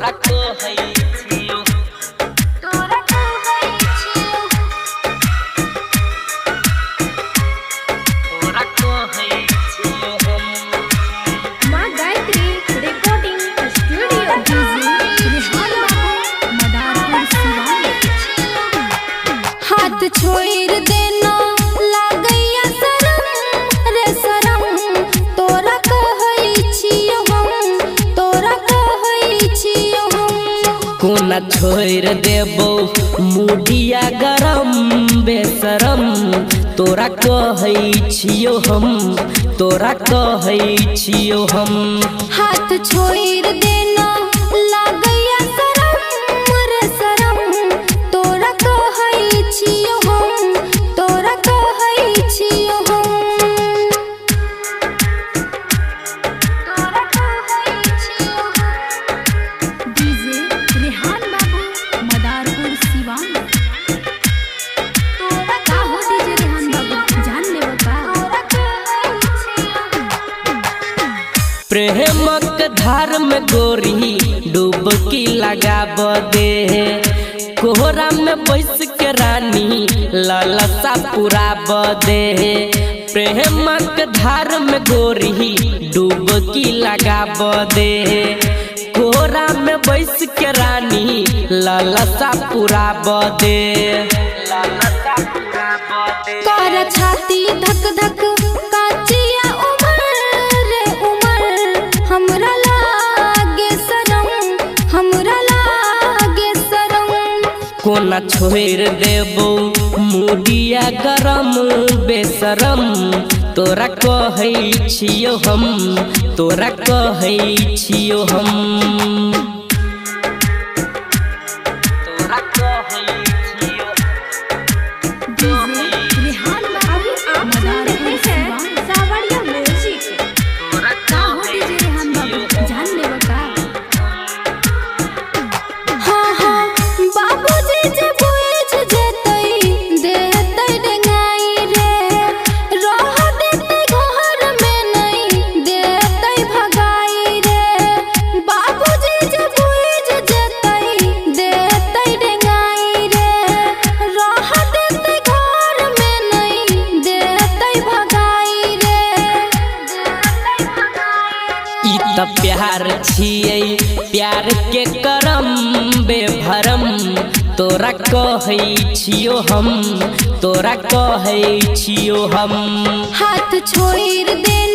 तोरा कहै छियो तोरा कहै छियो तोरा कहै छियो हम माँ गायत्री रिकॉर्डिंग स्टूडियो मदारपुर सिवान। हाथ छोड़ देना लागैया शरम रे शरम तोरा कहै छियो हम तोरा कहै छियो हम। कोना छोड़ देबो मुडिया गरम बेशरम तोरा कहै छियो हम तोरा कहै छियो हम। हाथ छोड़ देना लागैया शरम रे शरम तोरा कहै छियो हम तोरा कहै छियो हम तोरा कहै छियो हम। डीजे रेहान बाबू मदारपुर सिवान। तोरा का हो डीजे रेहान बाबू जान लेबो का तोरा कहै छियो प्रेमक धार में गोरी डुबकी लगाब दे कोहरा में बैस के रानी ललसा पुराब दे। प्रेमक धार में गोरी डुबकी लगाब दे कोहरा में बैस के रानी ललसा पुराब दे ललसा पुराब दे। कर छाती धक धक काचिया उमर रे उमर हमरा लागे शरम हमरा लागे शरम। कोना छोड़ देबो मुडिया गरम बेशरम तोरा कहै छियो हम तोरा कहै छियो हम तोरा कहै छियो डीजे रेहान बाबू आप सुन रहे हैं सावरिया म्यूजिक। तोरा का हो डीजे रेहान बाबू जान लेबो का। हाँ हाँ बाबूजी जे बुझ जेतै देतै डेंगाई रे रह देतै घर में नहीं देतै भगाई रे। बाबूजी जे बुझ जेतै देतै डेंगाई रे रह देतै घर में नहीं देतै भगाई रे देतै भगाई रे। ई त प्यार छियै प्यार के करम बेभरम तोरा कहै छियो हम तोरा कहै छियो हम। हाथ छोड़ देना